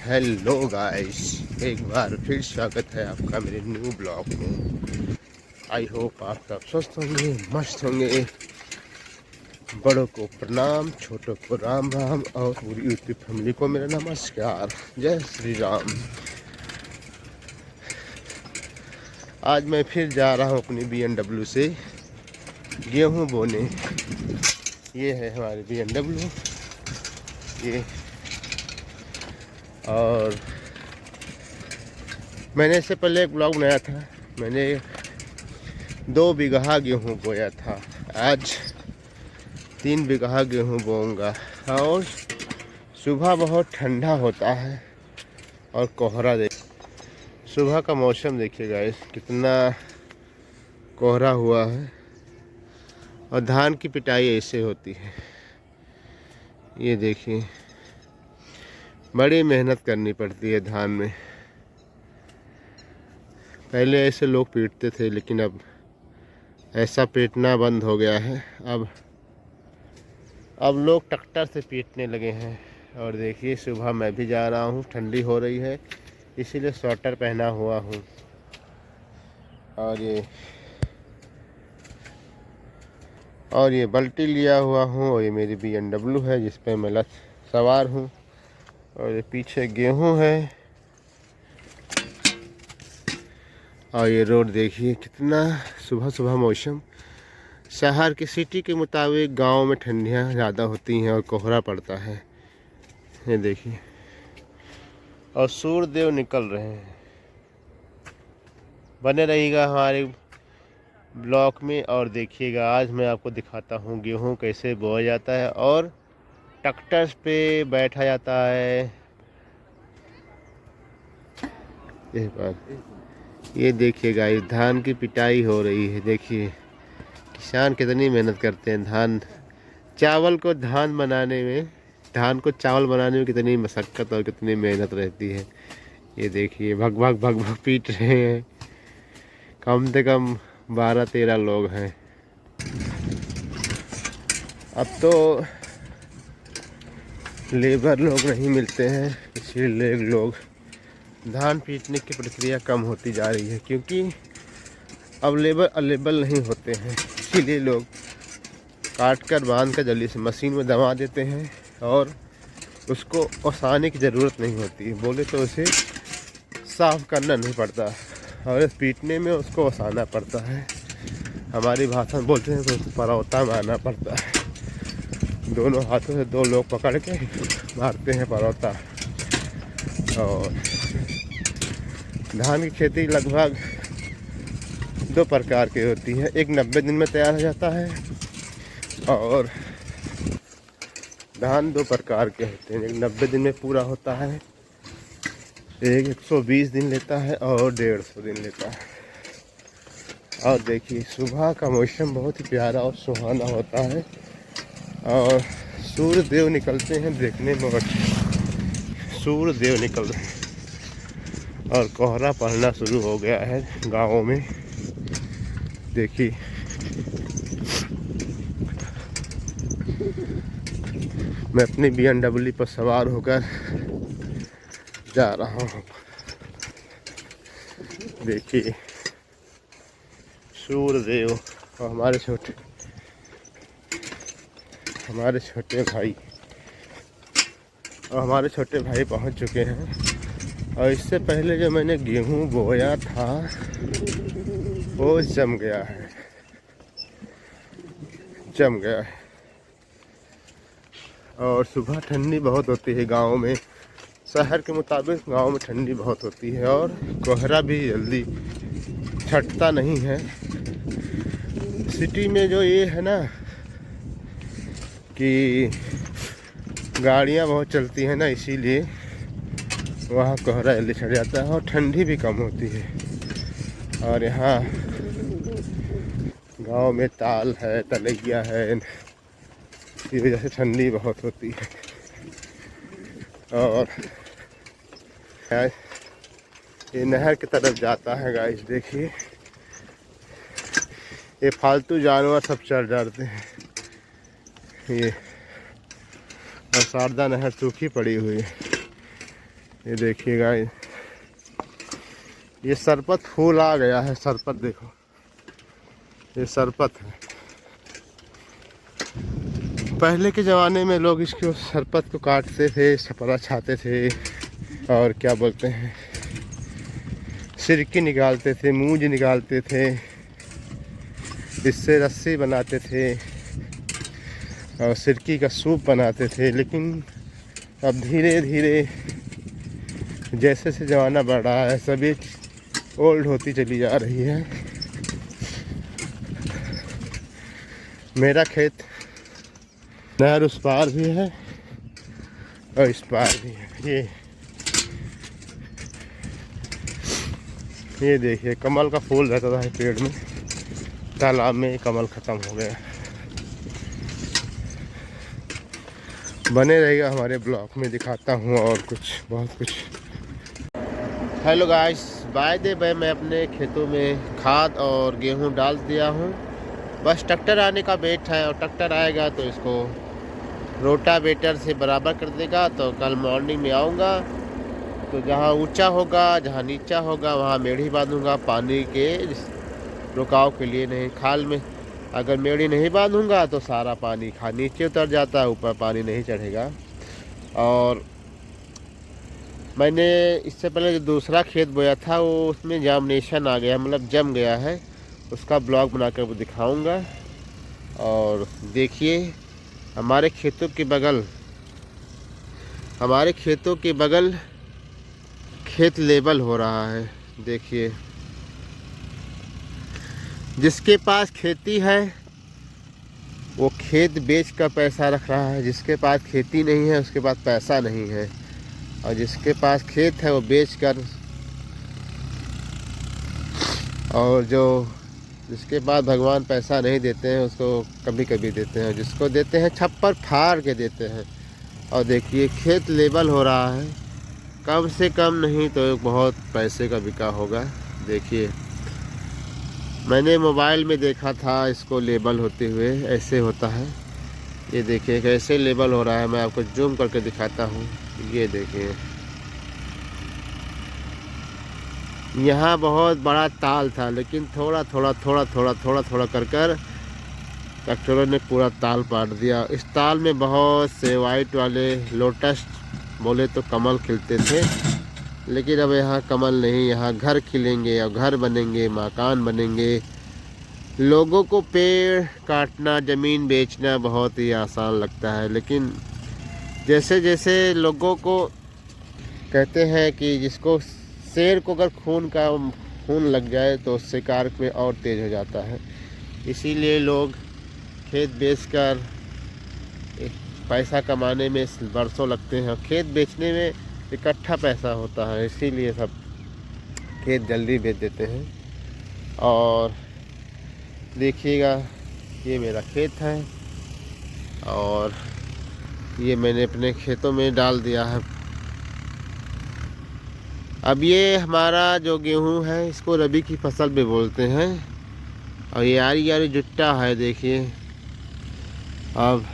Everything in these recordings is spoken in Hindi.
हेलो गाइस, एक बार फिर स्वागत है आपका मेरे न्यू ब्लॉग में। आई होप आप सब स्वस्थ होंगे, मस्त होंगे। बड़ों को प्रणाम, छोटों को राम राम और पूरी यूट्यूब फैमिली को मेरा नमस्कार। जय श्री राम। आज मैं फिर जा रहा हूँ अपनी BMW से गेहूँ बोने। ये है हमारी BMW ये। और मैंने इससे पहले एक ब्लॉग बनाया था। मैंने 2 बीघा गेहूँ बोया था। आज 3 बीघा गेहूँ बोऊंगा। और सुबह बहुत ठंडा होता है और कोहरा देख, सुबह का मौसम देखिएगा इस कितना कोहरा हुआ है। और धान की पिटाई ऐसे होती है, ये देखिए। बड़ी मेहनत करनी पड़ती है धान में। पहले ऐसे लोग पीटते थे, लेकिन अब ऐसा पीटना बंद हो गया है। अब लोग ट्रैक्टर से पीटने लगे हैं। और देखिए, सुबह मैं भी जा रहा हूँ, ठंडी हो रही है इसीलिए स्वेटर पहना हुआ हूँ। और ये बाल्टी लिया हुआ हूँ। और ये मेरी BMW है जिस पे मैं सवार हूँ। और ये पीछे गेहूँ है। और ये रोड देखिए कितना सुबह सुबह मौसम। शहर की सिटी के मुताबिक गांव में ठंडियाँ ज़्यादा होती हैं और कोहरा पड़ता है, ये देखिए। और सूर्यदेव निकल रहे हैं। बने रहिएगा हमारे ब्लॉक में और देखिएगा। आज मैं आपको दिखाता हूँ गेहूँ कैसे बोया जाता है और ट्रैक्टर पे बैठा जाता है। ये देखिएगा, ये धान की पिटाई हो रही है। देखिए किसान कितनी मेहनत करते हैं धान चावल को धान बनाने में, धान को चावल बनाने में कितनी मशक्क़त और कितनी मेहनत रहती है। ये देखिए भग भग भग भग पीट रहे हैं। कम से कम 12-13 लोग हैं। अब तो लेबर लोग नहीं मिलते हैं, इसीलिए लोग धान पीटने की प्रक्रिया कम होती जा रही है, क्योंकि अब लेबर अवेलेबल नहीं होते हैं। इसीलिए लोग काट कर बांध कर जल्दी से मशीन में दबा देते हैं और उसको ओसाने की ज़रूरत नहीं होती है। बोले तो उसे साफ करना नहीं पड़ता और पीटने में उसको ओसाना पड़ता है। हमारी भाषा में बोलते हैं तो उसको परौता मारना पड़ता है। दोनों हाथों से 2 लोग पकड़ के मारते हैं परौता। और धान की खेती लगभग 2 प्रकार की होती है। एक 90 दिन में तैयार हो जाता है और धान 2 प्रकार के होते हैं। एक 90 दिन में पूरा होता है, एक 120 दिन लेता है और 150 दिन लेता है। और देखिए सुबह का मौसम बहुत ही प्यारा और सुहाना होता है और सूर्य देव निकलते हैं देखने में। सूर्य देव निकल रहे हैं और कोहरा पड़ना शुरू हो गया है गाँवों में। देखिए मैं अपनी BMW पर सवार होकर जा रहा हूँ। देखिए सूर्यदेव और हमारे छोटे भाई पहुँच चुके हैं। और इससे पहले जो मैंने गेहूँ बोया था वो जम गया है। और सुबह ठंडी बहुत होती है गाँव में। शहर के मुताबिक गांव में ठंडी बहुत होती है और कोहरा भी जल्दी छटता नहीं है। सिटी में जो ये है ना कि गाड़ियां बहुत चलती हैं ना, इसीलिए वहाँ कोहरा जल्दी छट जाता है और ठंडी भी कम होती है। और यहाँ गांव में ताल है, तलैया है, इसी वजह से ठंडी बहुत होती है। और ये नहर की तरफ जाता है गाइस। देखिए ये फालतू जानवर सब चल जाते हैं। ये और शारदा नहर सूखी पड़ी हुई है। ये देखिएगा, ये सरपत फूल आ गया है। सरपत देखो, ये सरपत है। पहले के ज़माने में लोग इसको सरपत को काटते थे, छपरा छाते थे, और क्या बोलते हैं, सिरकी निकालते थे, मूंज निकालते थे, इससे रस्सी बनाते थे और सिरकी का सूप बनाते थे। लेकिन अब धीरे धीरे जैसे जैसे ज़माना बढ़ रहा है, सभी ओल्ड होती चली जा रही है। मेरा खेत नहर उस पार भी है और इस पार भी है। ये देखिए, कमल का फूल रहता था पेड़ में, तालाब में कमल ख़त्म हो गया। बने रहेगा हमारे ब्लॉग में, दिखाता हूँ और कुछ, बहुत कुछ। Hello guys, by the way मैं अपने खेतों में खाद और गेहूँ डाल दिया हूँ। बस ट्रैक्टर आने का वेट है, और ट्रैक्टर आएगा तो इसको रोटावेटर से बराबर कर देगा। तो कल मॉर्निंग में आऊँगा, तो जहाँ ऊंचा होगा, जहाँ नीचा होगा, वहाँ मेढ़ी बांधूँगा पानी के रुकाव के लिए। नहीं, खाल में अगर मेढ़ी नहीं बांधूँगा तो सारा पानी नीचे उतर जाता है, ऊपर पानी नहीं चढ़ेगा। और मैंने इससे पहले जो दूसरा खेत बोया था, वो उसमें जामनेशन आ गया, मतलब जम गया है। उसका ब्लॉग बनाकर वो दिखाऊंगा। और देखिए, हमारे खेतों के बगल खेत लेबल हो रहा है। देखिए, जिसके पास खेती है वो खेत बेच कर पैसा रख रहा है, जिसके पास खेती नहीं है उसके पास पैसा नहीं है, और जिसके पास खेत है वो बेच कर, और जिसके पास भगवान पैसा नहीं देते हैं उसको कभी कभी देते हैं, जिसको देते हैं छप्पर फाड़ के देते हैं। और देखिए, खेत लेबल हो रहा है, कम से कम नहीं तो बहुत पैसे का बिका होगा। देखिए, मैंने मोबाइल में देखा था इसको लेबल होते हुए, ऐसे होता है। ये देखिए कैसे लेबल हो रहा है, मैं आपको जूम करके दिखाता हूँ। ये देखिए, यहाँ बहुत बड़ा ताल था, लेकिन थोड़ा थोड़ा कर ट्रैक्टरों ने पूरा ताल पाट दिया। इस ताल में बहुत से वाइट वाले लोटस, बोले तो कमल खिलते थे, लेकिन अब यहाँ कमल नहीं, यहाँ घर खिलेंगे और घर बनेंगे, मकान बनेंगे। लोगों को पेड़ काटना, ज़मीन बेचना बहुत ही आसान लगता है, लेकिन जैसे जैसे लोगों को कहते हैं कि जिसको शेर को अगर खून लग जाए तो शिकार में और तेज़ हो जाता है। इसीलिए लोग खेत बेचकर पैसा कमाने में बरसों लगते हैं, और खेत बेचने में इकट्ठा पैसा होता है, इसीलिए सब खेत जल्दी बेच देते हैं। और देखिएगा, ये मेरा खेत है और ये मैंने अपने खेतों में डाल दिया है। अब ये हमारा जो गेहूं है, इसको रबी की फसल भी बोलते हैं, और ये यारी जुट्टा है। देखिए, अब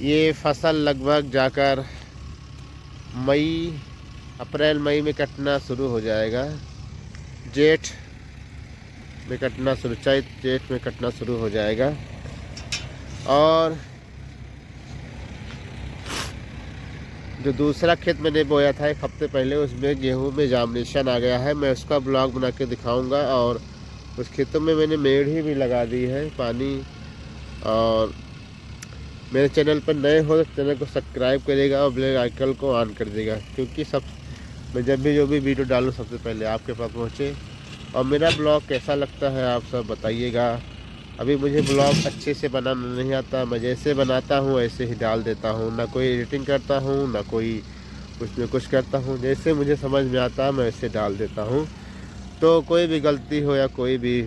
ये फसल लगभग जाकर अप्रैल मई में कटना शुरू हो जाएगा। जेठ में कटना शुरू, चैत जेठ में कटना शुरू हो जाएगा। और जो दूसरा खेत मैंने बोया था 1 हफ्ते पहले, उसमें गेहूं में जामनेशन आ गया है, मैं उसका ब्लॉग बना के दिखाऊंगा। और उस खेतों में मैंने मेढ़ी भी लगा दी है, पानी। और मेरे चैनल पर नए हो तो चैनल को सब्सक्राइब करिएगा और बेल आइकन को ऑन कर देगा, क्योंकि मैं जब भी जो भी वीडियो डालूँ सबसे पहले आपके पास पहुँचे। और मेरा ब्लॉग कैसा लगता है आप सब बताइएगा। अभी मुझे ब्लॉग अच्छे से बनाना नहीं आता, मैं जैसे बनाता हूँ ऐसे ही डाल देता हूँ, ना कोई एडिटिंग करता हूँ, ना कोई कुछ में कुछ करता हूँ, जैसे मुझे समझ में आता है मैं ऐसे डाल देता हूँ। तो कोई भी गलती हो या कोई भी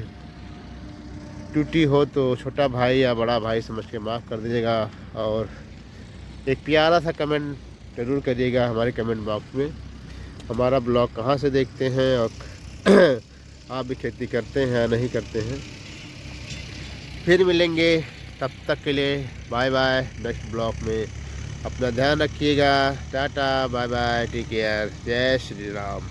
त्रुटि हो तो छोटा भाई या बड़ा भाई समझ के माफ़ कर दीजिएगा। और एक प्यारा सा कमेंट ज़रूर करिएगा हमारे कमेंट बॉक्स में, हमारा ब्लॉग कहाँ से देखते हैं और आप भी खेती करते हैं या नहीं करते हैं। फिर मिलेंगे, तब तक के लिए बाय बाय, नेक्स्ट ब्लॉग में। अपना ध्यान रखिएगा। Tata bye bye, take care, जय श्री राम।